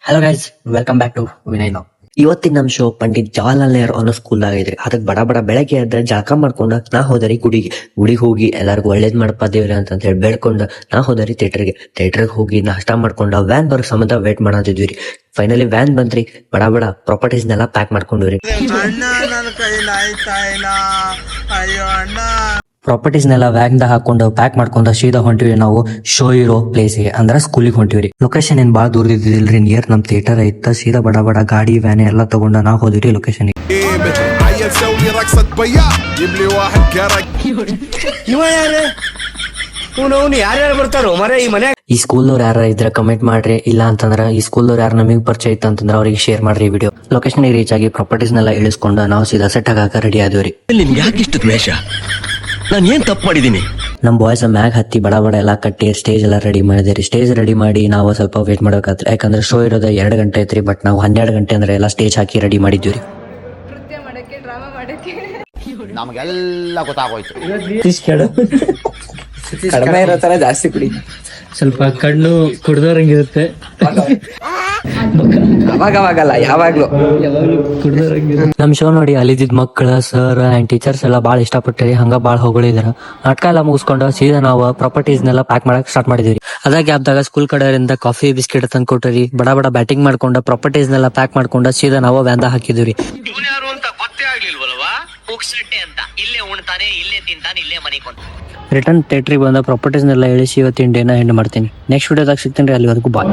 Hello guys, welcome back to Vinay log. ಇವತ್ತಿನ ನಮ್ಮ show Pandit Jawaharlal Nehru ಅನ್ನೋ ಸ್ಕೂಲ್ ಆಗಿದ್ರಿ. ಅದಕ್ಕೆ ಬಡ ಬೆಳಗ್ಗೆ ಎದ್ದ ಜಳಕ ಮಾಡ್ಕೊಂಡ ನಾ ಹೋದರಿ ಗುಡಿಗೆ ಹೋಗಿ ಎಲ್ಲಾರ್ಗು ಒಳ್ಳೇದ್ ಮಾಡಪ್ಪ ದೇವ್ರ ಅಂತ ಹೇಳಿ ಬೇಡ್ಕೊಂಡ ನಾ ಹೋದರಿ ಥಿಯೇಟರ್ಗೆ ಹೋಗಿ ನಾಷ್ಟಾ ಮಾಡ್ಕೊಂಡ ವ್ಯಾನ್ ಬರೋ ಸಂಬಂಧ ವೇಟ್ ಮಾಡತ್ತಿದ್ವಿ ರೀ. ಫೈನಲಿ ವ್ಯಾನ್ ಬಂದ್ರಿ. ಬಡ ಪ್ರಾಪರ್ಟೀಸ್ನೆಲ್ಲ ಪ್ಯಾಕ್ ಮಾಡ್ಕೊಂಡ್ರಿ. ಪ್ರಾಪರ್ಟೀಸ್ನೆಲ್ಲ ವ್ಯಾನ್ದಾಗ ಹಾಕೊಂಡು ಪ್ಯಾಕ್ ಮಾಡ್ಕೊಂಡ ಸೀದಾ ಹೊಂಟಿವಿ ನಾವು ಶೋ ಇರೋ ಪ್ಲೇಸ್ಗೆ, ಅಂದ್ರೆ ಸ್ಕೂಲಿಗೆ ಹೊಂಟಿವ್ರಿ. ಲೊಕೇಶನ್ ಏನ್ ಬಾಳ ದೂರ ಇದ್ದಿಲ್ರಿ, ನಿಯರ್ ನಮ್ ಥಿಯೇಟರ್ ಐತ. ಸೀದಾ ಬಡ ಗಾಡಿ ವ್ಯಾನ್ ಎಲ್ಲ ತಗೊಂಡ ನಾವು ಹೋದಿವ್ರಿ ಲೊಕೇಶನ್. ಯಾರ್ಯಾರು ಬರ್ತಾರೋ ಮರ ಈ ಮನೆ. ಈ ಸ್ಕೂಲ್ದವ್ರು ಯಾರ ಇದ್ರ ಕಮೆಂಟ್ ಮಾಡ್ರಿ, ಇಲ್ಲ ಅಂತಂದ್ರ ಈ ಸ್ಕೂಲ್ದವ್ರು ಯಾರು ನಮಗೆ ಪರಿಚಯ ಇತ್ತು ಅಂತಂದ್ರ ಅವ್ರಿಗೆ ಶೇರ್ ಮಾಡ್ರಿ ವಿಡಿಯೋ. ಲೊಕೇಶನ್ ರೀಚ್ ಆಗಿ ಪ್ರಾಪರ್ಟೀಸ್ನೆಲ್ಲ ಇಳಿಸ್ಕೊಂಡು ನಾವು ಸೀದಾ ಸೆಟ್ ಆಗಾಕ ರೆಡಿ ಆದ್ವಿ. ನಿಮ್ಗೆ ಯಾಕೆ ಇಷ್ಟು ದ್ವೇಷ? ನಾನು ಏನ್ ತಪ್ಪು ಮಾಡಿದೀನಿ? ನಮ್ ಬಾಯ್ಸ್ ಮ್ಯಾಗ್ ಹತ್ತಿ ಬಡ ಎಲ್ಲ ಕಟ್ಟಿ ಸ್ಟೇಜ್ ಎಲ್ಲ ರೆಡಿ ಮಾಡಿದ್ರಿ. ಸ್ಟೇಜ್ ರೆಡಿ ಮಾಡಿ ನಾವು ಸ್ವಲ್ಪ ವೇಟ್ ಮಾಡ್ಬೇಕಾದ್ರೆ, ಯಾಕಂದ್ರೆ ಶೋ ಇರೋದು 2 ಗಂಟೆ ಐತ್ರಿ. ಬಟ್ ನಾವು 12 ಗಂಟೆ ಅಂದ್ರೆ ಎಲ್ಲ ಸ್ಟೇಜ್ ಹಾಕಿ ರೆಡಿ ಮಾಡಿದ್ವಿ. ನೃತ್ಯ ಮಾಡಕ್ಕೆ, ಡ್ರಾಮಾ ಮಾಡಕ್ಕೆ ನಮಗೆಲ್ಲ ಗೊತ್ತಾಗೋಯ್ತು. ಕಡಿಮೆ ಇರೋ ತರ ಜಾಸ್ತಿ ಕುಡಿ, ಸ್ವಲ್ಪ ಕಣ್ಣು ಕುಡ್ದೋರಂಗಿರುತ್ತೆ. ಅವಾಗಲ್ಲ ಯಾವಾಗ್ಲೂ ಕುಡ್ದೋರಂಗಿರುತ್ತೆ. ನಮ್ ಶೋ ನೋಡಿ ಅಲ್ಲಿದ್ದ ಮಕ್ಕಳ ಸರ್ ಅಂಡ್ ಟೀಚರ್ಸ್ ಎಲ್ಲ ಬಾಳ ಇಷ್ಟಪಟ್ಟಿರಿ. ಹಂಗ ಬಾಳ ಹೊಗಳಿದಾರ. ನಾಟಕ ಎಲ್ಲ ಮುಗಿಸ್ಕೊಂಡು ಸೀದಾ ನಾವು ಪ್ರಾಪರ್ಟೀಸ್ನೆಲ್ಲ ಪ್ಯಾಕ್ ಮಾಡಕ್ ಸ್ಟಾರ್ಟ್ ಮಾಡಿದ್ವಿ. ಅದ ಗ್ಯಾಪ್ದಾಗ ಸ್ಕೂಲ್ ಕಡೆಯಿಂದ ಕಾಫಿ ಬಿಸ್ಕೆಟ್ ತಂದು ಕೊಟ್ಟರಿ. ಬಡ ಬ್ಯಾಟಿಂಗ್ ಮಾಡ್ಕೊಂಡ ಪ್ರಾಪರ್ಟೀಸ್ನೆಲ್ಲ ಪ್ಯಾಕ್ ಮಾಡ್ಕೊಂಡ ಸೀದಾ ನಾವು ವ್ಯಾನ್ದಾಗ ಹಾಕಿದ್ವಿ. ಯಾರು ಅಂತ ಗೊತ್ತೇ ಆಗ್ಲಿಲ್ವಲ್ವಾ? ಪುಕ್ಸಟ್ಟೆ ಅಂತ ಇಲ್ಲೇ ಉಣ್ತಾನೆ, ಇಲ್ಲೇ ತಿಂತಾನೆ, ಇಲ್ಲೇ ಮನಿಕೊಂತ. ರಿಟರ್ನ್ ಥಿಯೇಟ್ರಿಗೆ ಬಂದ ಪ್ರಾಪರ್ಟೀಸ್ನೆಲ್ಲ ಇಳಿಸಿ ಇವತ್ತಿನ ಡೇನ ಎಂಡ್ ಮಾಡ್ತೀನಿ. ನೆಕ್ಸ್ಟ್ ವಿಡಿಯೋದಾಗ ಸಿಗ್ತೀನಿ ರೀ. ಅಲ್ಲಿವರೆಗೂ ಬಾಯ್.